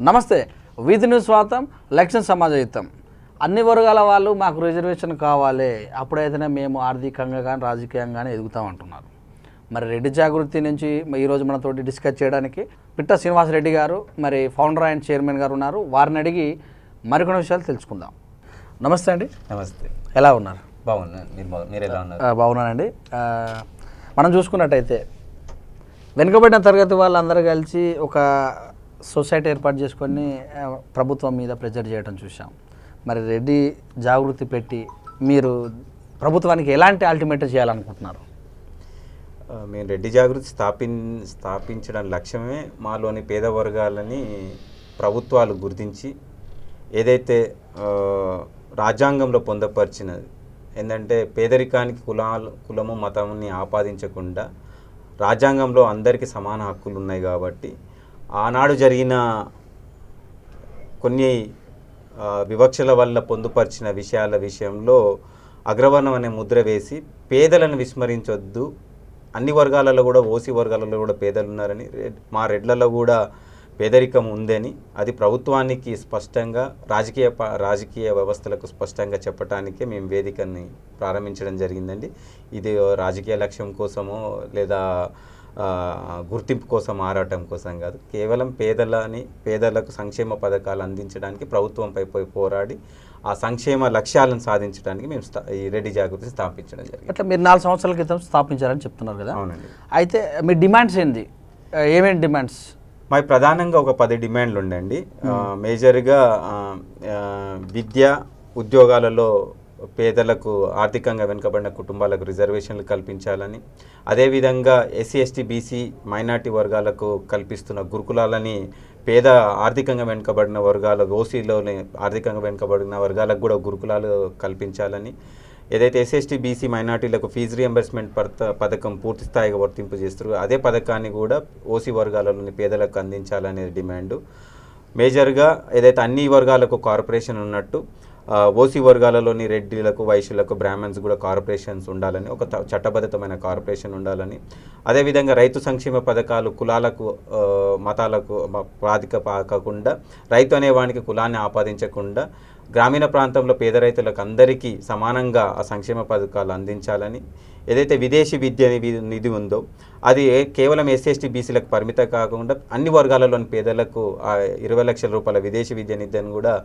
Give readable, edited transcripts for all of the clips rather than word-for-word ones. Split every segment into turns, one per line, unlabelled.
నమస్తే. వీధి న్యూస్ స్వాగతం. లక్ష్యం సమాజయుతం. అన్ని వర్గాల వాళ్ళు మాకు రిజర్వేషన్ కావాలి, అప్పుడైతేనే మేము ఆర్థికంగా కానీ రాజకీయంగా కానీ ఎదుగుతామంటున్నారు. మరి రెడ్డి జాగృతి నుంచి ఈరోజు మనతోటి డిస్కస్ చేయడానికి పిట్ట శ్రీనివాసరెడ్డి గారు, మరి ఫౌండర్ అండ్ చైర్మన్ గారు ఉన్నారు. వారిని అడిగి మరికొన్ని విషయాలు తెలుసుకుందాం. నమస్తే అండి.
నమస్తే.
ఎలా ఉన్నారు?
బాగున్నాను. మీరు ఎలా ఉన్నారు?
బాగున్నానండి. మనం చూసుకున్నట్టయితే వెనుకబడిన తరగతి వాళ్ళందరూ కలిసి ఒక సొసైటీ ఏర్పాటు చేసుకొని ప్రభుత్వం మీద ప్రెజర్ చేయడం చూసాం. మరి రెడ్డి జాగృతి పెట్టి మీరు ప్రభుత్వానికి ఎలాంటి అల్టిమేట్ చేయాలనుకుంటున్నారు?
మేము రెడ్డి జాగృతి స్థాపించడం లక్ష్యమే మాలోని పేద వర్గాలని ప్రభుత్వాలు గుర్తించి ఏదైతే రాజ్యాంగంలో పొందపరిచినది ఏంటంటే పేదరికానికి కులము మతాన్ని ఆపాదించకుండా రాజ్యాంగంలో అందరికీ సమాన హక్కులు ఉన్నాయి. కాబట్టి ఆనాడు జరిగిన కొన్ని వివక్షల వల్ల పొందుపరిచిన విషయాల విషయంలో అగ్రవర్ణం అనే ముద్ర వేసి పేదలను విస్మరించొద్దు, అన్ని వర్గాలలో కూడా ఓసీ వర్గాలలో కూడా పేదలు ఉన్నారని, మా రెడ్లలో కూడా పేదరికం ఉందని అది ప్రభుత్వానికి స్పష్టంగా రాజకీయ వ్యవస్థలకు స్పష్టంగా చెప్పడానికే మేము వేదికని ప్రారంభించడం జరిగిందండి. ఇది రాజకీయ లక్ష్యం కోసమో లేదా గుర్తింపు కోసం ఆరాటం కోసం కాదు, కేవలం పేదలకు సంక్షేమ పథకాలు అందించడానికి ప్రభుత్వంపై పోరాడి ఆ సంక్షేమ లక్ష్యాలను సాధించడానికి మేము ఈ రెడ్డి జాగృతి స్థాపించడం జరిగింది.
అట్లా మీరు 4 సంవత్సరాల క్రితం స్థాపించారని చెప్తున్నారు కదా?
అవునండి.
అయితే మీ డిమాండ్స్ ఏంది? ఏమేమి డిమాండ్స్?
మాకు ప్రధానంగా ఒక 10 డిమాండ్లు ఉండండి. మేజర్గా విద్య, ఉద్యోగాలలో పేదలకు ఆర్థికంగా వెనుకబడిన కుటుంబాలకు రిజర్వేషన్లు కల్పించాలని, అదేవిధంగా ఎస్సీ ఎస్టీ బీసీ మైనార్టీ వర్గాలకు కల్పిస్తున్న గురుకులాలని ఆర్థికంగా వెనుకబడిన వర్గాల ఓసీలోని ఆర్థికంగా వెనుకబడిన వర్గాలకు కూడా గురుకులాలు కల్పించాలని, ఏదైతే ఎస్ఎస్టీ బీసీ మైనార్టీలకు ఫీజు రియంబర్స్మెంట్ పథకం పూర్తి స్థాయిగా వర్తింపు చేస్తారు అదే పథకాన్ని కూడా ఓసీ వర్గాలలోని పేదలకు అందించాలనే డిమాండు. మేజర్గా ఏదైతే అన్ని వర్గాలకు కార్పొరేషన్ ఉన్నట్టు ఓసీ వర్గాలలోని రెడ్డిలకు, వైశ్యులకు, బ్రాహ్మణ్స్ కూడా కార్పొరేషన్స్ ఉండాలని, ఒక చట్టబద్ధమైన కార్పొరేషన్ ఉండాలని, అదేవిధంగా రైతు సంక్షేమ పథకాలు కులాలకు మతాలకు కాకుండా రైతు అనేవానికి కులాన్ని ఆపాదించకుండా గ్రామీణ ప్రాంతంలో పేద రైతులకు అందరికీ సమానంగా ఆ సంక్షేమ పథకాలు అందించాలని, ఏదైతే విదేశీ విద్య నిధి ఉందో అది కేవలం ఎస్సీ బీసీలకు పరిమితం కాకుండా అన్ని వర్గాలలోని పేదలకు 20 లక్షల రూపాయల విదేశీ విద్య నిధిని కూడా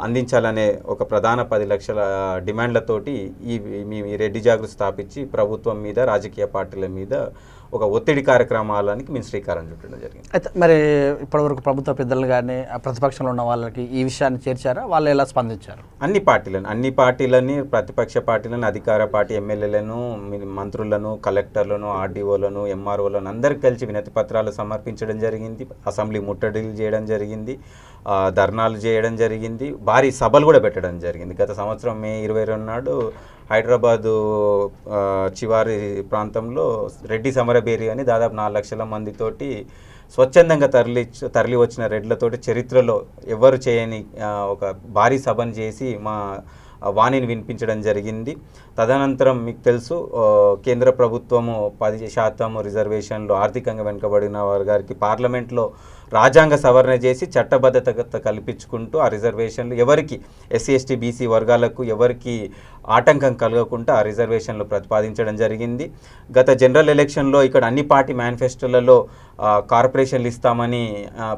అందించాలనే ఒక ప్రధాన 10 లక్షల డిమాండ్లతోటి ఈ రెడ్డి జాగృతి స్థాపించి ప్రభుత్వం మీద, రాజకీయ పార్టీల మీద ఒక ఒత్తిడి కార్యక్రమాలకి మేము శ్రీకారం చుట్టడం జరిగింది.
అయితే మరి ఇప్పటివరకు ప్రభుత్వ పెద్దలు కానీ ప్రతిపక్షంలో ఉన్న వాళ్ళకి ఈ విషయాన్ని చేర్చారా? వాళ్ళు ఎలా స్పందించారు?
అన్ని పార్టీలని ప్రతిపక్ష పార్టీలను, అధికార పార్టీ ఎమ్మెల్యేలను, మంత్రులను, కలెక్టర్లను, ఆర్డీఓలను, ఎంఆర్ఓలను అందరికి కలిసి వినతి పత్రాలు సమర్పించడం జరిగింది. అసెంబ్లీ ముట్టడిలు చేయడం జరిగింది, ధర్నాలు చేయడం జరిగింది, భారీ సభలు కూడా పెట్టడం జరిగింది. గత సంవత్సరం మే 22 నాడు హైదరాబాదు చివారి ప్రాంతంలో రెడ్డి సమరబేరి అని దాదాపు 4 లక్షల మందితోటి స్వచ్ఛందంగా తరలి వచ్చిన రెడ్లతోటి చరిత్రలో ఎవరు చేయని ఒక భారీ సభను చేసి మా వాణిని వినిపించడం జరిగింది. తదనంతరం మీకు తెలుసు కేంద్ర ప్రభుత్వము 10% రిజర్వేషన్లు ఆర్థికంగా వెనుకబడిన వర్గానికి పార్లమెంట్లో రాజ్యాంగ సవరణ చేసి చట్టబద్ధత కల్పించుకుంటూ ఆ రిజర్వేషన్లు ఎవరికి ఎస్సీ ఎస్టీ బీసీ వర్గాలకు ఎవరికి ఆటంకం కలగకుండా ఆ రిజర్వేషన్లు ప్రతిపాదించడం జరిగింది. గత జనరల్ ఎలక్షన్లో ఇక్కడ అన్ని పార్టీ మేనిఫెస్టోలలో కార్పొరేషన్లు ఇస్తామని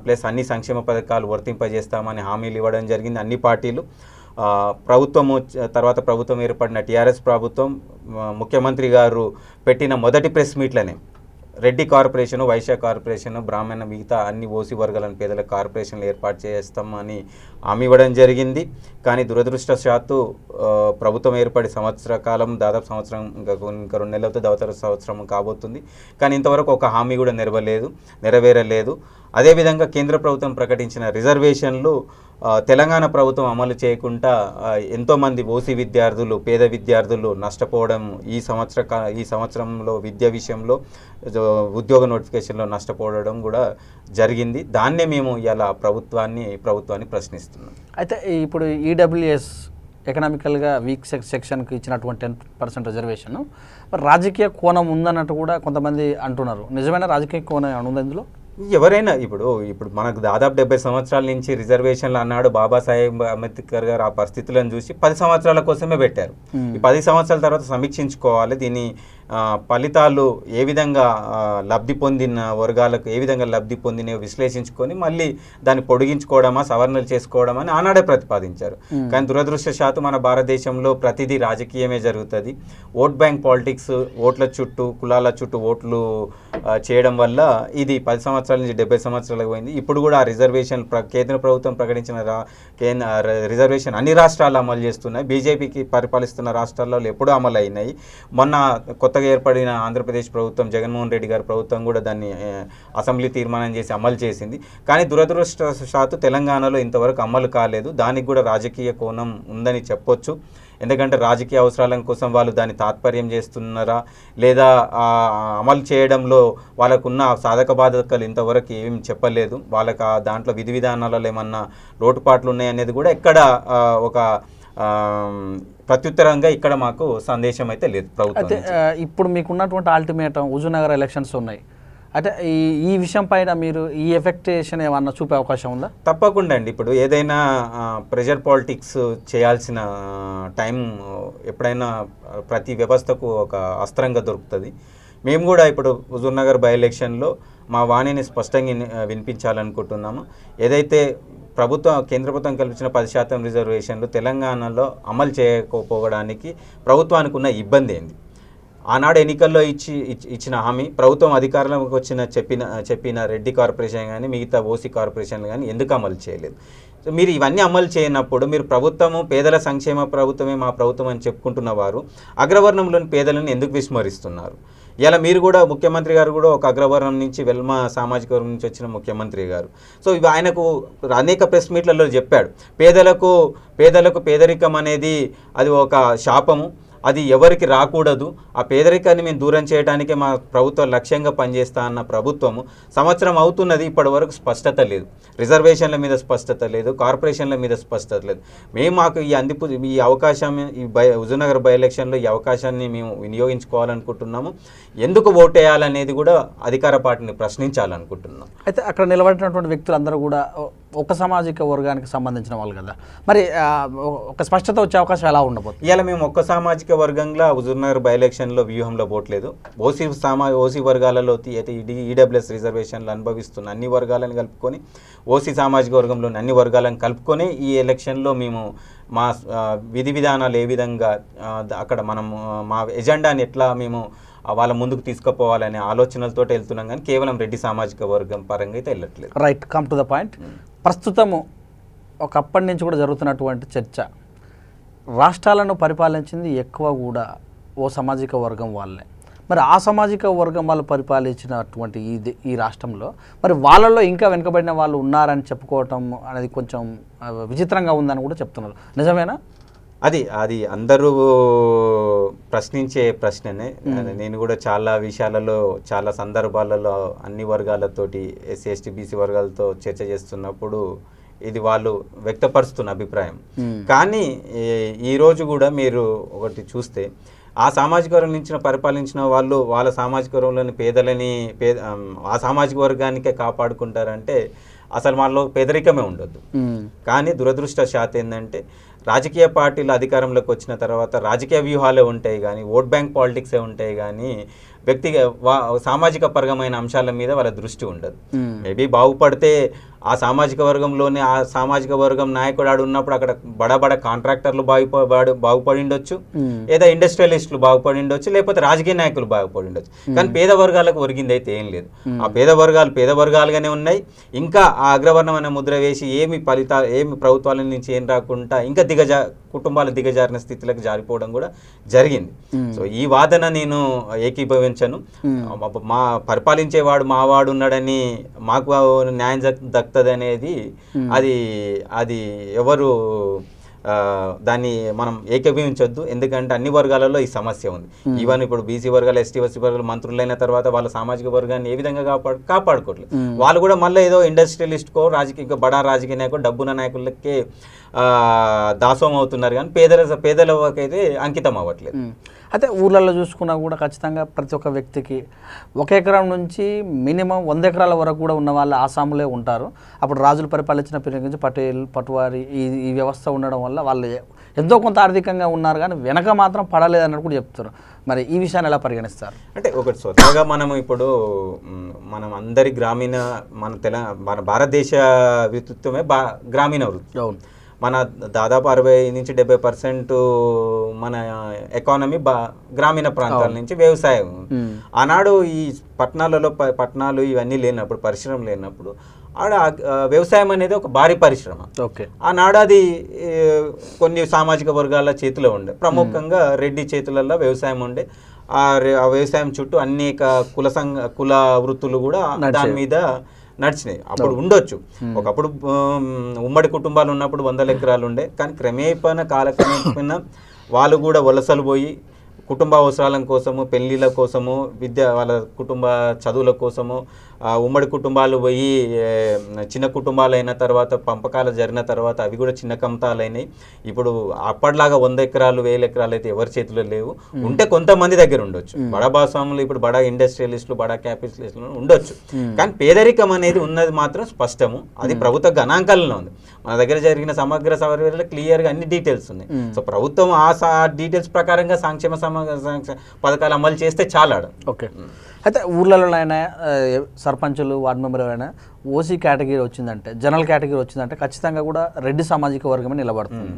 ప్లస్ అన్ని సంక్షేమ పథకాలు వర్తింపజేస్తామని హామీలు ఇవ్వడం జరిగింది అన్ని పార్టీలు. ప్రభుత్వం ఏర్పడిన టీఆర్ఎస్ ప్రభుత్వం ముఖ్యమంత్రి గారు పెట్టిన మొదటి ప్రెస్ మీట్లనే రెడ్డి కార్పొరేషను, వైశ్య కార్పొరేషను, బ్రాహ్మణ మిగతా అన్ని ఓసీ వర్గాలను పేదల కార్పొరేషన్లు ఏర్పాటు చేస్తామని హామీ ఇవ్వడం జరిగింది. కానీ దురదృష్టవశాత్తు ప్రభుత్వం ఏర్పడి సంవత్సర కాలం, దాదాపు సంవత్సరం ఇంకా 2 నెలలతో దవతర సంవత్సరం కాబోతుంది. కానీ ఇంతవరకు ఒక హామీ కూడా నెరవేరలేదు. అదేవిధంగా కేంద్ర ప్రభుత్వం ప్రకటించిన రిజర్వేషన్లు తెలంగాణ ప్రభుత్వం అమలు చేయకుండా ఎంతోమంది ఓసీ విద్యార్థులు, పేద విద్యార్థులు నష్టపోవడం, ఈ సంవత్సరంలో విద్య విషయంలో ఉద్యోగ నోటిఫికేషన్లో నష్టపోవడం కూడా జరిగింది. దాన్నే మేము ఇలా ప్రభుత్వాన్ని ప్రశ్నిస్తున్నాం.
అయితే ఇప్పుడు ఈడబ్ల్యూఎస్ ఎకనామికల్గా వీక్ సెక్షన్కి ఇచ్చినటువంటి 10% రిజర్వేషన్ మరి రాజకీయ కోణం ఉందన్నట్టు కూడా కొంతమంది అంటున్నారు. నిజమైన రాజకీయ కోణం ఉంది ఇందులో?
ఎవరైనా ఇప్పుడు మనకు దాదాపు 70 సంవత్సరాల నుంచి రిజర్వేషన్లు అన్నాడు బాబాసాహెబ్ అంబేద్కర్ గారు. ఆ పరిస్థితులను చూసి 10 సంవత్సరాల కోసమే పెట్టారు. ఈ 10 సంవత్సరాల తర్వాత సమీక్షించుకోవాలి, దీని ఫలితాలు ఏ విధంగా లబ్ధి పొందిన వర్గాలకు ఏ విధంగా లబ్ధి పొందినవి విశ్లేషించుకొని మళ్ళీ దాన్ని పొడిగించుకోవడమా సవరణలు చేసుకోవడమా అని ఆనాడే ప్రతిపాదించారు. కానీ దురదృష్టవశాత్తు మన భారతదేశంలో ప్రతిదీ రాజకీయమే జరుగుతుంది. ఓట్ బ్యాంక్ పాలిటిక్స్, ఓట్ల చుట్టూ కులాల చుట్టూ ఓట్లు చేయడం వల్ల ఇది 10 సంవత్సరాల నుంచి 70 సంవత్సరాలకు పోయింది. ఇప్పుడు కూడా ఆ రిజర్వేషన్ కేంద్ర ప్రభుత్వం ప్రకటించిన రిజర్వేషన్ అన్ని రాష్ట్రాలు అమలు చేస్తున్నాయి. బీజేపీకి పరిపాలిస్తున్న రాష్ట్రాల్లో ఎప్పుడూ అమలు అయినాయి. మొన్న కొత్తగా ఏర్పడిన ఆంధ్రప్రదేశ్ ప్రభుత్వం, జగన్మోహన్ రెడ్డి గారి ప్రభుత్వం కూడా దాన్ని అసెంబ్లీ తీర్మానం చేసి అమలు చేసింది. కానీ దురదృష్టవశాత్తు తెలంగాణలో ఇంతవరకు అమలు కాలేదు. దానికి కూడా రాజకీయ కోణం ఉందని చెప్పొచ్చు. ఎందుకంటే రాజకీయ అవసరాల కోసం వాళ్ళు దాన్ని తాత్పర్యం చేస్తున్నారా లేదా అమలు చేయడంలో వాళ్ళకున్న సాధక బాధకాలు ఇంతవరకు ఏం చెప్పలేదు. వాళ్ళకి దాంట్లో విధి విధానాలలో ఏమన్నా లోటుపాట్లు ఉన్నాయనేది కూడా ఎక్కడ ఒక ప్రత్యుత్తరంగా ఇక్కడ మాకు సందేశం అయితే లేదు ప్రభుత్వం.
అయితే ఇప్పుడు మీకున్నటువంటి అల్టిమేటం హుజూర్నగర్ ఎలక్షన్స్ ఉన్నాయి. అంటే ఈ విషయం పైన మీరు ఈ ఎఫెక్టేషన్ ఏమన్నా చూపే అవకాశం ఉందా?
తప్పకుండా అండి. ఇప్పుడు ఏదైనా ప్రెజర్ పాలిటిక్స్ చేయాల్సిన టైం ఎప్పుడైనా ప్రతి వ్యవస్థకు ఒక అస్త్రంగా దొరుకుతుంది. మేము కూడా ఇప్పుడు హుజూర్నగర్ బై ఎలక్షన్లో మా వాణిని స్పష్టంగా వినిపించాలనుకుంటున్నాము. ఏదైతే కేంద్ర ప్రభుత్వం కల్పించిన 10% రిజర్వేషన్లు తెలంగాణలో అమలు చేయకపోవడానికి ప్రభుత్వానికి ఉన్న ఇబ్బంది ఏంది? ఆనాడు ఎన్నికల్లో ఇచ్చిన హామీ ప్రభుత్వం అధికారంలోకి వచ్చిన చెప్పిన రెడ్డి కార్పొరేషన్ కానీ మిగతా ఓసీ కార్పొరేషన్లు కానీ ఎందుకు అమలు చేయలేదు? సో మీరు ఇవన్నీ అమలు చేయనప్పుడు మీరు ప్రభుత్వము పేదల సంక్షేమ ప్రభుత్వమే మా ప్రభుత్వం అని చెప్పుకుంటున్న వారు అగ్రవర్ణంలోని పేదలను ఎందుకు విస్మరిస్తున్నారు? ఇలా మీరు కూడా ముఖ్యమంత్రి గారు కూడా ఒక అగ్రవర్ణం నుంచి వెల్మ సామాజిక వర్గం నుంచి వచ్చిన ముఖ్యమంత్రి గారు. సో ఇవి ఆయనకు అనేక ప్రెస్ మీట్లలో చెప్పాడు, పేదలకు పేదరికం అనేది అది ఒక శాపము, అది ఎవరికి రాకూడదు. ఆ పేదరికాన్ని మేము దూరం చేయడానికే మా ప్రభుత్వం లక్ష్యంగా పనిచేస్తా అన్న ప్రభుత్వము సంవత్సరం అవుతున్నది, ఇప్పటి వరకు స్పష్టత లేదు. రిజర్వేషన్ల మీద స్పష్టత లేదు, కార్పొరేషన్ల మీద స్పష్టత లేదు. మాకు ఈ అవకాశం హుజూర్నగర్ బై ఎలక్షన్లో ఈ అవకాశాన్ని మేము వినియోగించుకోవాలనుకుంటున్నాము. ఎందుకు ఓటేయాలనేది కూడా అధికార పార్టీని ప్రశ్నించాలనుకుంటున్నాం.
అయితే అక్కడ నిలబడినటువంటి వ్యక్తులందరూ కూడా ఒక సామాజిక వర్గానికి సంబంధించిన వాళ్ళు కదా, మరి ఒక స్పష్టత వచ్చే అవకాశం ఎలా ఉండబోతుంది?
ఇలా మేము ఒక్క సామాజిక వర్గంగా హుజూర్నగర్ బై ఎలక్షన్లో వ్యూహంలో పోవట్లేదు. ఓసీ వర్గాలలో అయితే ఈడబ్ల్యూఎస్ రిజర్వేషన్లు అనుభవిస్తున్న అన్ని వర్గాలను కలుపుకొని, ఓసీ సామాజిక వర్గంలోని అన్ని వర్గాలను కలుపుకొని ఈ ఎలక్షన్లో మేము మా విధి విధానాలు ఏ విధంగా అక్కడ మనము మా ఎజెండాని ఎట్లా మేము వాళ్ళ ముందుకు తీసుకుపోవాలనే ఆలోచనలతో వెళ్తున్నాం, కానీ కేవలం రెడ్డి సామాజిక వర్గం పరంగా అయితే వెళ్ళట్లేదు.
Right, come to the point. ప్రస్తుతము ఒకప్పటి నుంచి కూడా జరుగుతున్నటువంటి చర్చ, రాష్ట్రాలను పరిపాలించింది ఎక్కువ కూడా ఓ సామాజిక వర్గం వాళ్ళే. మరి ఆ సామాజిక వర్గం వాళ్ళు పరిపాలించినటువంటి ఈ రాష్ట్రంలో మరి వాళ్ళలో ఇంకా వెనుకబడిన వాళ్ళు ఉన్నారని చెప్పుకోవటం అనేది కొంచెం విచిత్రంగా ఉందని కూడా చెప్తున్నారు. నిజమేనా?
అది అందరూ ప్రశ్నించే ప్రశ్ననే. నేను కూడా చాలా విషయాలలో చాలా సందర్భాలలో అన్ని వర్గాలతోటి ఎస్సీ ఎస్టీ బీసీ వర్గాలతో చర్చ చేస్తున్నప్పుడు ఇది వాళ్ళు వ్యక్తపరుస్తున్న అభిప్రాయం. కానీ ఈరోజు కూడా మీరు ఒకటి చూస్తే ఆ సామాజిక వర్గం నుంచి పరిపాలించిన వాళ్ళు వాళ్ళ సామాజిక వర్గంలోని పేదలని ఆ సామాజిక వర్గానికే కాపాడుకుంటారంటే అసలు వాళ్ళలో పేదరికమే ఉండొద్దు. కానీ దురదృష్టవశాత్తు ఏంటంటే రాజకీయ పార్టీలు అధికారంలోకి వచ్చిన తర్వాత రాజకీయ వ్యూహాలే ఉంటాయి కానీ ఓట్ బ్యాంక్ పాలిటిక్సే ఉంటాయి కానీ సామాజిక పరమైన అంశాల మీద వాళ్ళ దృష్టి ఉండదు. మేబీ బాగుపడితే ఆ సామాజిక వర్గంలోనే ఆ సామాజిక వర్గం నాయకుడు ఆడు ఉన్నప్పుడు అక్కడ బడ కాంట్రాక్టర్లు బాగుపడి ఉండొచ్చు, లేదా ఇండస్ట్రియలిస్టులు బాగుపడి ఉండొచ్చు, లేకపోతే రాజకీయ నాయకులు బాగుపడి ఉండొచ్చు. కానీ పేద వర్గాలకు ఒరిగింది అయితే ఏం లేదు. ఆ పేద వర్గాలుగానే ఉన్నాయి. ఇంకా ఆ అగ్రవర్ణం అనే ముద్ర వేసి ఏమి ప్రభుత్వాల నుంచి ఏం రాకుండా ఇంకా కుటుంబాలు దిగజారిన స్థితిలోకి జారిపోవడం కూడా జరిగింది. సో ఈ వాదన నేను ఏకీభవించను. మా పరిపాలించేవాడు మావాడు ఉన్నాడని మాకు న్యాయం దక్కుతుంది అనేది అది ఎవరు దాన్ని మనం ఏకీభవించొద్దు. ఎందుకంటే అన్ని వర్గాలలో ఈ సమస్య ఉంది. ఈవెన్ ఇప్పుడు బీసీ వర్గాలు ఎస్టీ వర్గాలు మంత్రులైన తర్వాత వాళ్ళ సామాజిక వర్గాన్ని ఏ విధంగా కాపాడుకోవట్లేదు. వాళ్ళు కూడా మళ్ళీ ఏదో ఇండస్ట్రియలిస్ట్కో బడా రాజకీయ నాయకుడు డబ్బున్న నాయకులకే దాసోహం అవుతున్నారు కానీ పేదలకైతే అంకితం అవ్వట్లేదు.
అయితే ఊర్లలో చూసుకున్నా కూడా ఖచ్చితంగా ప్రతి ఒక్క వ్యక్తికి 1 ఎకరం నుంచి మినిమం 100 ఎకరాల వరకు కూడా ఉన్న వాళ్ళు ఆసాములే ఉంటారు. అప్పుడు రాజులు పరిపాలించిన పీరియడ్ నుంచి పటేల్ పట్వారి ఈ వ్యవస్థ ఉండడం వల్ల వాళ్ళు ఎంతో కొంత ఆర్థికంగా ఉన్నారు, కానీ వెనక మాత్రం పడలేదు అన్నట్టు కూడా చెప్తారు. మరి ఈ విషయాన్ని ఎలా పరిగణిస్తారు?
అంటే ఒకటి స్వతహాగా మనము ఇప్పుడు మనం అందరి గ్రామీణ మన భారతదేశ వృత్తిత్వమే గ్రామీణ వృత్తి. మన దాదాపు 60 నుంచి 70% మన ఎకానమీ గ్రామీణ ప్రాంతాల నుంచి వ్యవసాయం. ఆనాడు ఈ పట్టణాలు ఇవన్నీ లేనప్పుడు, పరిశ్రమ లేనప్పుడు ఆడ వ్యవసాయం అనేది ఒక భారీ పరిశ్రమ. ఆనాడు అది కొన్ని సామాజిక వర్గాల చేతిలో ఉండే, ప్రముఖంగా రెడ్డి చేతులలో వ్యవసాయం ఉండే. ఆ వ్యవసాయం చుట్టూ అనేక కుల వృత్తులు కూడా దాని మీద నడిచినాయి. అప్పుడు ఉండొచ్చు, ఒకప్పుడు ఉమ్మడి కుటుంబాలు ఉన్నప్పుడు 100 ఎకరాలు ఉండే. కానీ కాలక్రమేపణ వాళ్ళు కూడా వలసలు పోయి కుటుంబ అవసరాల కోసము, పెళ్ళిళ్ళ కోసము, వాళ్ళ కుటుంబ చదువుల కోసము ఉమ్మడి కుటుంబాలు పోయి చిన్న కుటుంబాలు అయిన తర్వాత పంపకాలు జరిగిన తర్వాత అవి కూడా చిన్న కమతాలు అయినాయి. ఇప్పుడు అప్పటిలాగా 100 ఎకరాలు 1000 ఎకరాలు అయితే ఎవరి చేతిలో లేవు. ఉంటే కొంతమంది దగ్గర ఉండొచ్చు, బడా భాగస్వాములు, ఇప్పుడు బడా ఇండస్ట్రియలిస్టులు, బడా క్యాపిటలిస్టులు ఉండొచ్చు. కానీ పేదరికం అనేది ఉన్నది మాత్రం స్పష్టము. అది ప్రభుత్వ గణాంకాలలో ఉంది. మన దగ్గర జరిగిన సమగ్ర సర్వేలో క్లియర్గా అన్ని డీటెయిల్స్ ఉన్నాయి. సో ప్రభుత్వం ఆ డీటెయిల్స్ ప్రకారంగా సంక్షేమ పథకాలు అమలు చేస్తే చాలా.
ఓకే. అయితే ఊర్లలో అయినా సర్పంచులు, వార్డు మెంబర్ అయినా ఓసీ కేటగిరీ వచ్చిందంటే, జనరల్ కేటగిరీ వచ్చిందంటే ఖచ్చితంగా కూడా రెడ్డి సామాజిక వర్గమే నిలబడుతుంది.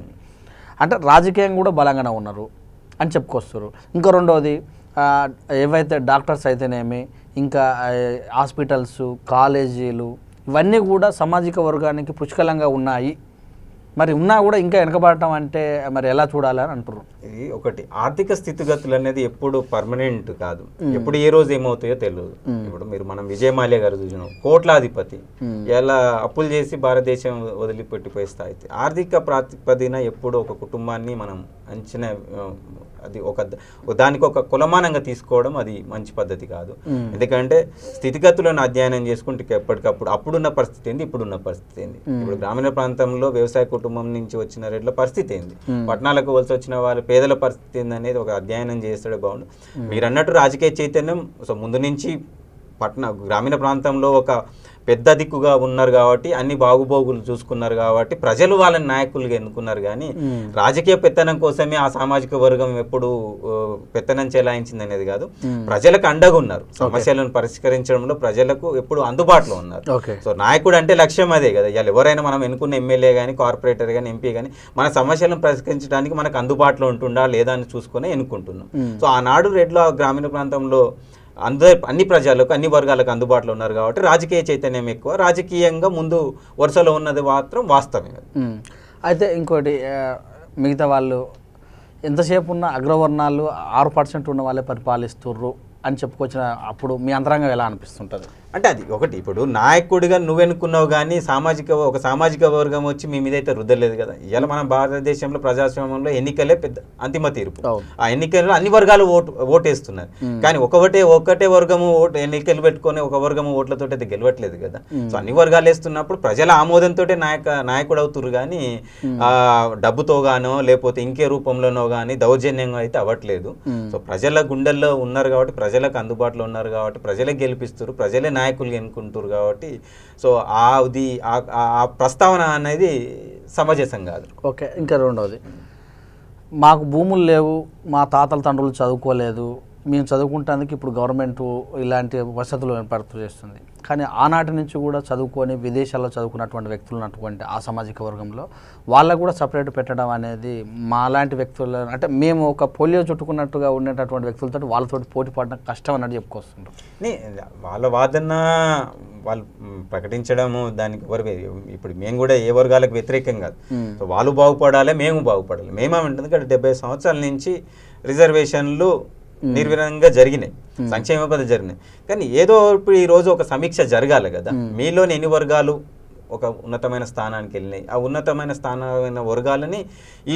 అంటే రాజకీయంగా కూడా బలంగానే ఉన్నారు అని చెప్పుకొస్తారు. ఇంకా రెండవది ఏవైతే డాక్టర్స్ అయితేనేమి, ఇంకా హాస్పిటల్స్, కాలేజీలు ఇవన్నీ కూడా సామాజిక వర్గానికి పుష్కలంగా ఉన్నాయి. మరి ఉన్నా కూడా ఇంకా వెనకబడటం అంటే మరి ఎలా చూడాలని అంటారు?
ఇది ఒకటి, ఆర్థిక స్థితిగతులు అనేది ఎప్పుడు పర్మనెంట్ కాదు, ఎప్పుడు ఏ రోజు ఏమవుతాయో తెలియదు. ఇప్పుడు మనం విజయ్ మాల్యా గారు చూసినాం, కోట్లాధిపతి, ఎలా అప్పులు చేసి భారతదేశం వదిలిపెట్టిపోయే స్థాయి. ఆర్థిక ప్రాతిపదిన ఎప్పుడు ఒక కుటుంబాన్ని మనం అంచనా, అది దానికి ఒక కులమానంగా తీసుకోవడం అది మంచి పద్ధతి కాదు. ఎందుకంటే స్థితిగతులను అధ్యయనం చేసుకుంటే ఎప్పటికప్పుడు అప్పుడున్న పరిస్థితి ఏంది, ఇప్పుడున్న పరిస్థితి ఏంది, ఇప్పుడు గ్రామీణ ప్రాంతంలో వ్యవసాయ కుటుంబం నుంచి వచ్చిన రెడ్ల పరిస్థితి ఏంది, పట్టణాలకు వలస వచ్చిన వాళ్ళ పేదల పరిస్థితి ఏంది అనేది ఒక అధ్యయనం చేస్తాడే బాగుండు. మీరు అన్నట్టు రాజకీయ చైతన్యం ముందు నుంచి గ్రామీణ ప్రాంతంలో ఒక పెద్ద దిక్కుగా ఉన్నారు కాబట్టి, అన్ని బాగుబోగులు చూసుకున్నారు కాబట్టి ప్రజలు వాళ్ళని నాయకులుగా ఎన్నుకున్నారు. కానీ రాజకీయ పెత్తనం కోసమే ఆ సామాజిక వర్గం ఎప్పుడు పెత్తనం చెలాయించింది అనేది కాదు. ప్రజలకు అండగా ఉన్నారు, సమస్యలను పరిష్కరించడంలో ప్రజలకు ఎప్పుడు అందుబాటులో ఉన్నారు. సో నాయకుడు అంటే లక్ష్యం అదే కదా. ఇవాళ ఎవరైనా మనం ఎన్నుకున్న ఎమ్మెల్యే కానీ, కార్పొరేటర్ కానీ, ఎంపీ కానీ మన సమస్యలను పరిష్కరించడానికి మనకు అందుబాటులో ఉంటుందా లేదా అని చూసుకుని ఎన్నుకుంటున్నాం. సో ఆనాడు రెడ్ల గ్రామీణ ప్రాంతంలో అన్ని ప్రజలకు, అన్ని వర్గాలకు అందుబాటులో ఉన్నారు కాబట్టి రాజకీయ చైతన్యం ఎక్కువ, రాజకీయంగా ముందు వరుసలో ఉన్నది మాత్రం వాస్తవమే.
అయితే ఇంకోటి, మిగతా వాళ్ళు ఎంతసేపు ఉన్న అగ్రవర్ణాలు 6% ఉన్న వాళ్ళే పరిపాలిస్తుర్రు అని చెప్పుకొచ్చిన అప్పుడు మీ అంతరంగం ఎలా అనిపిస్తుంటుంది?
అంటే అది ఒకటి, ఇప్పుడు నాయకుడిగా నువ్వెనుకున్నావు కానీ ఒక సామాజిక వర్గం వచ్చి మీ మీద అయితే రుద్దలేదు కదా. ఇవాళ మన భారతదేశంలో ప్రజాస్వామ్యంలో ఎన్నికలే పెద్ద అంతిమ తీర్పు. ఆ ఎన్నికల్లో అన్ని వర్గాలు ఓటేస్తున్నారు. కానీ ఒకటే వర్గము ఎన్నికలు పెట్టుకొని ఒక వర్గము ఓట్లతో అయితే గెలవట్లేదు కదా. సో అన్ని వర్గాలు వేస్తున్నప్పుడు ప్రజల ఆమోదంతో నాయకుడు అవుతున్నారు. కానీ డబ్బుతో గానో లేకపోతే ఇంకే రూపంలోనో కానీ దౌర్జన్యంగా అయితే అవ్వట్లేదు. సో ప్రజల గుండెల్లో ఉన్నారు కాబట్టి, ప్రజలకు అందుబాటులో ఉన్నారు కాబట్టి, ప్రజలే గెలిపిస్తారు, ప్రజలే నాయకులు ఎన్నుకుంటారు కాబట్టి, సో ఆ ప్రస్తావన అనేది సమంజసం కాదు.
ఓకే. ఇంకా రెండవది, మాకు భూములు లేవు, మా తాతల తండ్రులు చదువుకోలేదు, మేము చదువుకుంటానికి ఇప్పుడు గవర్నమెంట్ ఇలాంటి వసతులు ఏర్పాటు చేస్తుంది. కానీ ఆనాటి నుంచి కూడా చదువుకొని విదేశాల్లో చదువుకున్నటువంటి వ్యక్తులు ఉన్నటువంటి ఆ సామాజిక వర్గంలో వాళ్ళకు కూడా సపరేట్ పెట్టడం అనేది మాలాంటి వ్యక్తులు, అంటే మేము ఒక పోలియో చుట్టుకున్నట్టుగా ఉండేటటువంటి వ్యక్తులతో వాళ్ళతో పోటీ పడడం కష్టం అన్నట్టు చెప్పుకొస్తుంటాం.
వాళ్ళ వాదన వాళ్ళు ప్రకటించడము దానికి ఇప్పుడు మేము కూడా ఏ వర్గాలకు వ్యతిరేకం కాదు. సో వాళ్ళు బాగుపడాలి, మేము బాగుపడాలి. మేమేమంటుంది కదా, 70 సంవత్సరాల నుంచి రిజర్వేషన్లు నిర్విఘ్నంగా జరిగినాయి, సంక్షేమ పద్ధతి జరిగినాయి. కానీ ఏదో ఇప్పుడు ఈరోజు ఒక సమీక్ష జరగాలి కదా. మీలోని ఎన్ని వర్గాలు ఒక ఉన్నతమైన స్థానానికి వెళ్ళినాయి, ఆ ఉన్నతమైన స్థానమైన వర్గాలని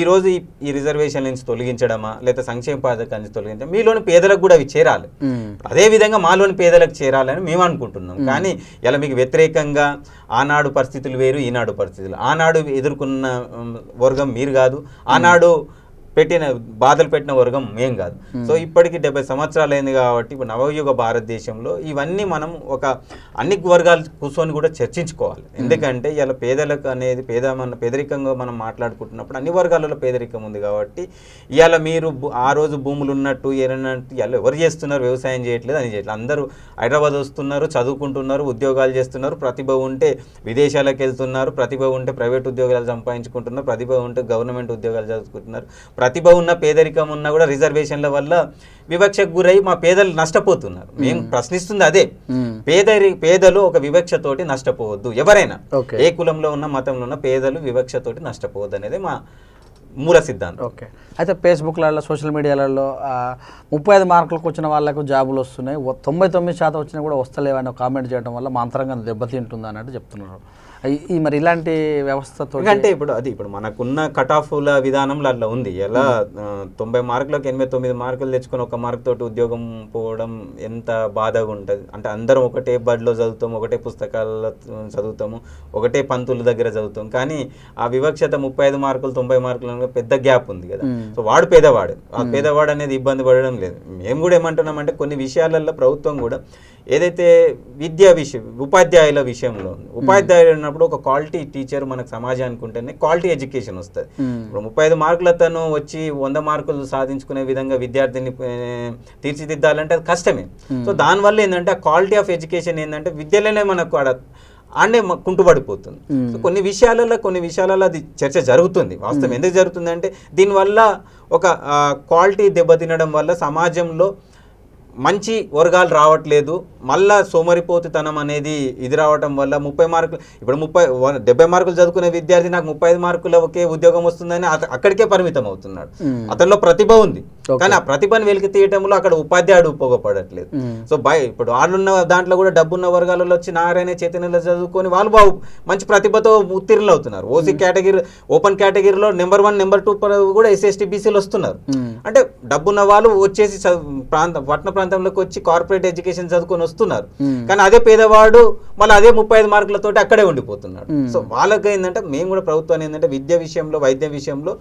ఈరోజు ఈ రిజర్వేషన్ నుంచి తొలగించడమా లేదా సంక్షేమ పథకాల నుంచి తొలగించడం, మీలోని పేదలకు కూడా అవి చేరాలి. అదేవిధంగా మాలోని పేదలకు చేరాలని మేము అనుకుంటున్నాం. కానీ ఇలా మీకు వ్యతిరేకంగా ఆనాడు పరిస్థితులు వేరు, ఈనాడు పరిస్థితులు, ఆనాడు ఎదుర్కొన్న వర్గం మీరు కాదు, ఆనాడు బాధలు పెట్టిన వర్గం మేం కాదు. సో ఇప్పటికి 70 సంవత్సరాలు అయింది కాబట్టి ఇప్పుడు నవయుగ భారతదేశంలో ఇవన్నీ మనం ఒక అన్ని వర్గాలు కూర్చొని కూడా చర్చించుకోవాలి. ఎందుకంటే ఇలా పేదలకు అనేది పేదరికంగా మనం మాట్లాడుకుంటున్నప్పుడు అన్ని వర్గాలలో పేదరికం ఉంది కాబట్టి ఇవాళ మీరు ఆ రోజు భూములు ఉన్నట్టు ఏరన్నట్టు ఇలా ఎవరు చేస్తున్నారు, వ్యవసాయం చేయట్లేదు అని చేయట్లేదు. అందరూ హైదరాబాద్ వస్తున్నారు, చదువుకుంటున్నారు, ఉద్యోగాలు చేస్తున్నారు, ప్రతిభ ఉంటే విదేశాలకు వెళ్తున్నారు, ప్రతిభ ఉంటే ప్రైవేట్ ఉద్యోగాలు సంపాదించుకుంటున్నారు, ప్రతిభ ఉంటే గవర్నమెంట్ ఉద్యోగాలు చదువుకుంటున్నారు. ప్రతిభ ఉన్న పేదరికం ఉన్నా కూడా రిజర్వేషన్ల వల్ల వివక్షకు గురై మా పేదలు నష్టపోతున్నారు. మేము ప్రశ్నిస్తుంది అదే, పేదలు ఒక వివక్షతోటి నష్టపోవద్దు. ఎవరైనా ఏ కులంలో ఉన్న మతంలో ఉన్న పేదలు వివక్షతోటి నష్టపోవద్దు అనేది మా మూల సిద్ధాంతం.
ఓకే. అయితే ఫేస్బుక్లలో సోషల్ మీడియాలలో 35 మార్కులకు వచ్చిన వాళ్ళకు జాబులు వస్తున్నాయి, 99% వచ్చినా కూడా వస్తలేవని కామెంట్ చేయడం వల్ల మా అంతరంగం దెబ్బతింటుంది అన్నట్టు చెప్తున్నారు. మరి ఇలాంటి వ్యవస్థతో
అంటే ఇప్పుడు మనకున్న కట్ ఆఫ్ల విధానంలో అట్లా ఉంది. ఎలా 90 మార్కులకు 89 మార్కులు తెచ్చుకొని 1 మార్క్ తోటి ఉద్యోగం పోవడం ఎంత బాధగా ఉంటుంది. అంటే అందరం ఒకటే బడిలో చదువుతాము, ఒకటే పుస్తకాల్లో చదువుతాము, ఒకటే పంతుల దగ్గర చదువుతాం. కానీ ఆ వివక్షత 35 మార్కులు 90 మార్కులు పెద్ద గ్యాప్ ఉంది కదా. సో వాడు పేదవాడు, ఆ పేదవాడు అనేది ఇబ్బంది పడడం లేదు. మేము కూడా ఏమంటున్నామంటే కొన్ని విషయాలలో ప్రభుత్వం కూడా ఏదైతే విద్యా విషయం ఉపాధ్యాయుల విషయంలో ఉపాధ్యాయులు ఉన్నప్పుడు ఒక క్వాలిటీ టీచర్ మనకు సమాజానికి ఉంటేనే క్వాలిటీ ఎడ్యుకేషన్ వస్తుంది. ఇప్పుడు 35 మార్కుల తను వచ్చి 100 మార్కులు సాధించుకునే విధంగా విద్యార్థిని తీర్చిదిద్దాలంటే అది కష్టమే. సో దానివల్ల ఏంటంటే ఆ క్వాలిటీ ఆఫ్ ఎడ్యుకేషన్ ఏంటంటే విద్యలోనే మనకు ఆడే కుంటుపడిపోతుంది. సో కొన్ని విషయాలలో అది చర్చ జరుగుతుంది. వాస్తవం ఎందుకు జరుగుతుంది అంటే దీనివల్ల ఒక క్వాలిటీ దెబ్బతినడం వల్ల సమాజంలో మంచి వర్గాలు రావట్లేదు, మళ్ళా సోమరిపోతుతనం అనేది ఇది రావటం వల్ల 30 మార్కులు ఇప్పుడు 70 మార్కులు చదువుకునే విద్యార్థి నాకు 35 మార్కులకే ఉద్యోగం వస్తుందని అక్కడికే పరిమితం అవుతున్నాడు. అతనిలో ప్రతిభ ఉంది, కానీ ఆ ప్రతిభను వెలికి తీయటంలో అక్కడ ఉపాధ్యాయుడు ఉపయోగపడట్లేదు. సో ఇప్పుడు వాళ్ళున్న దాంట్లో కూడా డబ్బున్న వర్గాలలో వచ్చి నారాయణ చైతన్యలో చదువుకొని వాళ్ళు మంచి ప్రతిభతో ఉత్తీర్ణులు అవుతున్నారు. ఓసీ కేటగిరీ ఓపెన్ కేటగిరీలో నెంబర్ 1 నెంబర్ 2 కూడా SST BCలు వస్తున్నారు. అంటే డబ్బున్న వాళ్ళు వచ్చేసి పట్టణ ప్రాంతంలోకి వచ్చి కార్పొరేట్ ఎడ్యుకేషన్ చదువుకొని వస్తున్నారు. కానీ అదే పేదవాడు మళ్ళీ అదే 35 మార్కులతోటి అక్కడే ఉండిపోతున్నాడు. సో వాళ్ళకి ఏంటంటే మేము కూడా ప్రభుత్వాన్ని ఏంటంటే విద్య విషయంలో వైద్య విషయంలో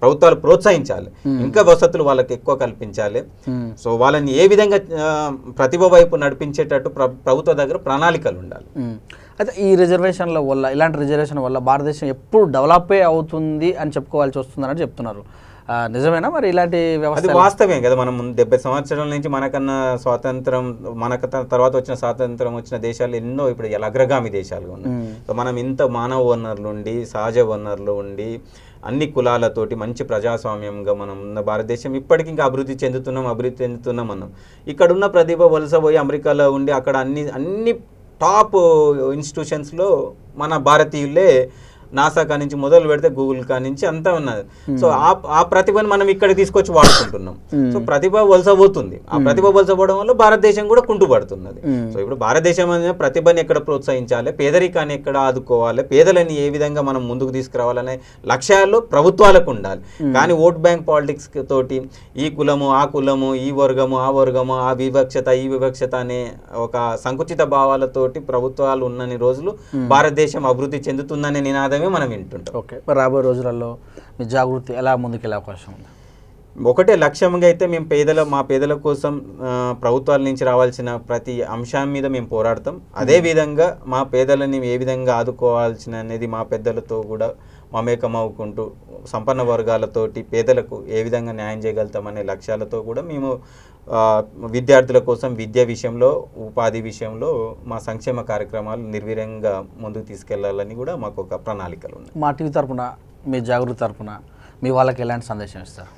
ప్రభుత్వాలు ప్రోత్సహించాలి, ఇంకా వసతులు వాళ్ళకి ఎక్కువ కల్పించాలి. సో వాళ్ళని ఏ విధంగా ప్రతిభ వైపు నడిపించేటట్టు ప్రభుత్వ దగ్గర ప్రణాళికలు ఉండాలి.
అయితే ఈ రిజర్వేషన్ల వల్ల ఇలాంటి రిజర్వేషన్ వల్ల భారతదేశం ఎప్పుడు డెవలపే అవుతుంది అని చెప్పుకోవాల్సి వస్తుందని చెప్తున్నారు. నిజమేనా మరి ఇలాంటి వ్యవస్థ?
అది వాస్తవమే కదా. మనం 70 సంవత్సరాల నుంచి మనకన్నా స్వాతంత్రం, మనకు తర్వాత వచ్చిన స్వాతంత్రం వచ్చిన దేశాలు ఎన్నో ఇప్పుడు అగ్రగామి దేశాలు ఉన్నాయి. సో మనం ఇంత మానవ వనరులు ఉండి సహజ వనరులు ఉండి అన్ని కులాలతోటి మంచి ప్రజాస్వామ్యంగా మనం ఉన్న భారతదేశం ఇప్పటికి ఇంకా అభివృద్ధి చెందుతున్నాం. మనం ఇక్కడున్న ప్రతిభ వలస పోయి అమెరికాలో ఉండి అక్కడ అన్ని టాప్ ఇన్స్టిట్యూషన్స్లో మన భారతీయులే నాసా కానించి మొదలు పెడితే గూగుల్ కానించి అంతా ఉన్నది. సో ఆ ప్రతిభను మనం ఇక్కడ తీసుకొచ్చి వాడుకుంటున్నాం. సో ప్రతిభ వలసపోతుంది. ఆ ప్రతిభ వలసపోవడం వల్ల భారతదేశం కూడా కుంటుపడుతున్నది. సో ఇప్పుడు భారతదేశం అనే ప్రతిభని ఎక్కడ ప్రోత్సహించాలి, పేదరికాన్ని ఎక్కడ ఆదుకోవాలి, పేదలని ఏ విధంగా మనం ముందుకు తీసుకురావాలనే లక్ష్యాలు ప్రభుత్వాలకు ఉండాలి. కానీ ఓట్ బ్యాంక్ పాలిటిక్స్ తోటి ఈ కులము ఆ కులము, ఈ వర్గము ఆ వర్గము, ఆ వివక్షత ఈ వివక్షత అనే ఒక సంకుచిత భావాలతోటి ప్రభుత్వాలు ఉన్నన్ని రోజులు భారతదేశం అభివృద్ధి చెందుతుందనే నినాదమే మనం వింటుంటాం.
ఓకే, రాబోయే రోజులలో మీ జాగృతి ఎలా ముందుకెళ్ళే అవకాశం ఉంది?
ఒకటే లక్ష్యంగా అయితే మేము మా పేదల కోసం ప్రభుత్వాల నుంచి రావాల్సిన ప్రతి అంశం మీద మేము పోరాడతాం. అదేవిధంగా మా పేదలని ఏ విధంగా ఆదుకోవాల్సిన అనేది మా పెద్దలతో కూడా మమేకమవుకుంటూ సంపన్న వర్గాలతోటి పేదలకు ఏ విధంగా న్యాయం చేయగలుగుతామనే లక్ష్యాలతో కూడా మేము విద్యార్థుల కోసం విద్య విషయంలో ఉపాధి విషయంలో మా సంక్షేమ కార్యక్రమాలు నిర్వీర్యంగా ముందుకు తీసుకెళ్లాలని కూడా మాకు ఒక ప్రణాళికలు ఉన్నాయి.
మా టీవీ తరపున మీ జాగృతి తరపున మీ వాళ్ళకి ఎలాంటి సందేశం ఇస్తారు?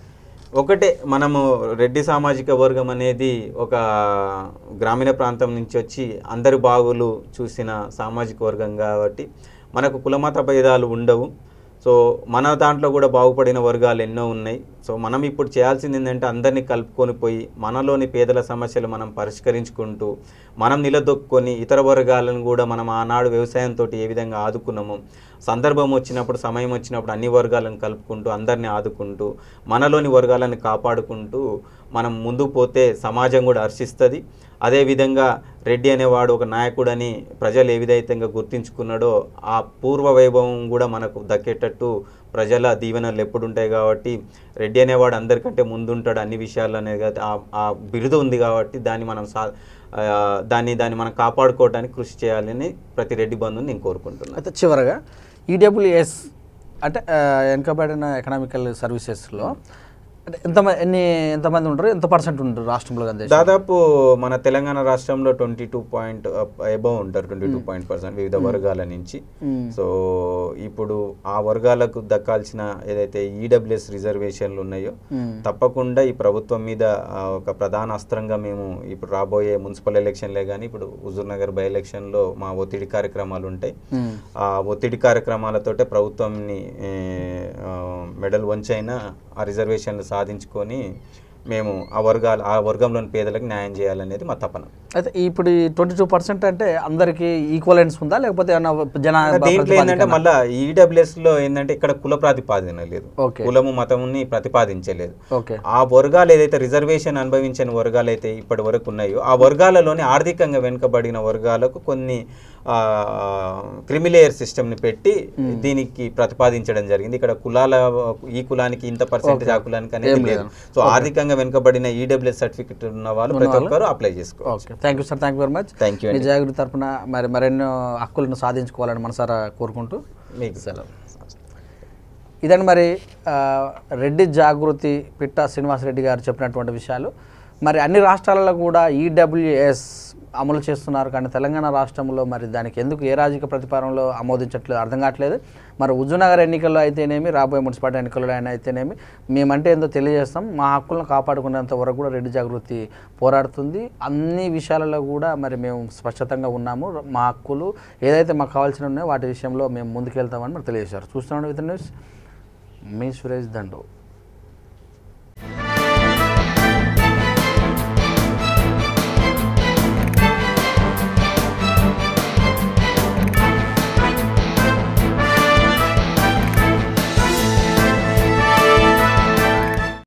ఒకటే, మనము రెడ్డి సామాజిక వర్గం అనేది ఒక గ్రామీణ ప్రాంతం నుంచి వచ్చి అందరి బాగులు చూసిన సామాజిక వర్గం కాబట్టి మనకు కులమత భేదాలు ఉండవు. సో మన దాంట్లో కూడా బాగుపడిన వర్గాలు ఎన్నో ఉన్నాయి. సో మనం ఇప్పుడు చేయాల్సింది ఏంటంటే అందరినీ కలుపుకొని పోయి మనలోని పేదల సమస్యలు మనం పరిష్కరించుకుంటూ మనం నిలదొక్కుని ఇతర వర్గాలను కూడా మనం ఆనాడు వ్యవసాయంతో ఏ విధంగా ఆదుకున్నామో సందర్భం వచ్చినప్పుడు సమయం వచ్చినప్పుడు అన్ని వర్గాలను కలుపుకుంటూ అందరినీ ఆదుకుంటూ మనలోని వర్గాలను కాపాడుకుంటూ మనం ముందుకు పోతే సమాజం కూడా హర్షిస్తుంది. అదేవిధంగా రెడ్డి అనేవాడు ఒక నాయకుడని ప్రజలు ఏ విధంగా గుర్తించుకున్నాడో ఆ పూర్వ వైభవం కూడా మనకు దక్కేటట్టు ప్రజల దీవెనలు ఎప్పుడు ఉంటాయి కాబట్టి రెడ్డి అనేవాడు అందరికంటే ముందుంటాడు అన్ని విషయాలు అనేది ఆ బిరుదు ఉంది కాబట్టి దాన్ని మనం దాన్ని మనం కాపాడుకోవడానికి కృషి చేయాలని ప్రతి రెడ్డి బంధువుని నేను కోరుకుంటున్నాను.
అయితే చివరగా ఈడబ్ల్యూఎస్ అంటే వెనుకబడిన ఎకనామికల్ సర్వీసెస్లో అంటే ఎంతమంది ఉంటారు, ఎంత పర్సెంట్ ఉంటారు రాష్ట్రంలో?
దాదాపు మన తెలంగాణ రాష్ట్రంలో 22% అబౌవ్ ఉంటారు, 22% వివిధ వర్గాల నుంచి. సో ఇప్పుడు ఆ వర్గాలకు దక్కాల్సిన ఏదైతే ఈడబ్ల్యూఎస్ రిజర్వేషన్లు ఉన్నాయో తప్పకుండా ఈ ప్రభుత్వం మీద ఒక ప్రధాన అస్త్రంగా మేము ఇప్పుడు రాబోయే మున్సిపల్ ఎలక్షన్లే కానీ ఇప్పుడు హుజూర్ నగర్ బై ఎలక్షన్లో మా ఒత్తిడి కార్యక్రమాలు ఉంటాయి. ఆ ఒత్తిడి కార్యక్రమాలతోటే ప్రభుత్వంని మెడల్ వంచైనా ఆ రిజర్వేషన్లు సాధించుకొని మేము ఆ వర్గంలోని పేదలకు న్యాయం చేయాలనేది మా తపన.
అయితే ఇప్పుడు 22% అంటే అందరికి ఈక్వలెన్స్ ఉందా లేకపోతే
దీంట్లో ఏంటంటే మళ్ళీ ఈడబ్ల్యూఎస్లో ఏంటంటే ఇక్కడ కుల ప్రాతిపాదన లేదు, కులము మతముని ప్రతిపాదించలేదు. ఆ వర్గాలు ఏదైతే రిజర్వేషన్ అనుభవించిన వర్గాలు అయితే ఇప్పటి వరకు ఉన్నాయో ఆ వర్గాలలోని ఆర్థికంగా వెనుకబడిన వర్గాలకు కొన్ని క్రిమిలేయర్ సిస్టమ్ని పెట్టి దీనికి ప్రతిపాదించడం జరిగింది. ఇక్కడ ఈ కులానికి ఇంత పర్సెంటేజ్ ఆ కులానికి అనేది లేదు. సో ఆర్థికంగా వెనుకబడిన ఈడబ్ల్యూఎస్ సర్టిఫికెట్ ఉన్న వాళ్ళు ప్రతి ఒక్కరు అప్లై చేసుకోవచ్చు.
Thank you sir, thank you very much.
Thank you.
Jagruthi తరఫున మరెన్నో హక్కులను సాధించుకోవాలని మనసారా కోరుకుంటూ
మీకు సెలవు.
ఇదండి మరి రెడ్డి జాగృతి పిట్టా శ్రీనివాసరెడ్డి గారు చెప్పినటువంటి విషయాలు. మరి అన్ని రాష్ట్రాలలో కూడా ఈడబ్ల్యూఎస్ అమలు చేస్తున్నారు కానీ తెలంగాణ రాష్ట్రంలో మరి దానికి ఎందుకు ఏ రాజకీయ ప్రతిపాదనలో ఆమోదించట్లేదు అర్థం కావట్లేదు. మరి హుజూర్నగర్ ఎన్నికల్లో అయితేనేమి రాబోయే మున్సిపాలిటీ ఎన్నికల్లో అయితేనేమి మేమంటే ఏందో తెలియజేస్తాం. మా హక్కులను కాపాడుకునేంత వరకు కూడా రెడ్డి జాగృతి పోరాడుతుంది. అన్ని విషయాలలో కూడా మరి మేము స్పష్టంగా ఉన్నాము. మా హక్కులు ఏదైతే మాకు కావాల్సినవి ఉన్నాయో వాటి విషయంలో మేము ముందుకెళ్తామని మరి తెలియజేశారు. చూస్తున్నాం with news, me Suresh Dandu.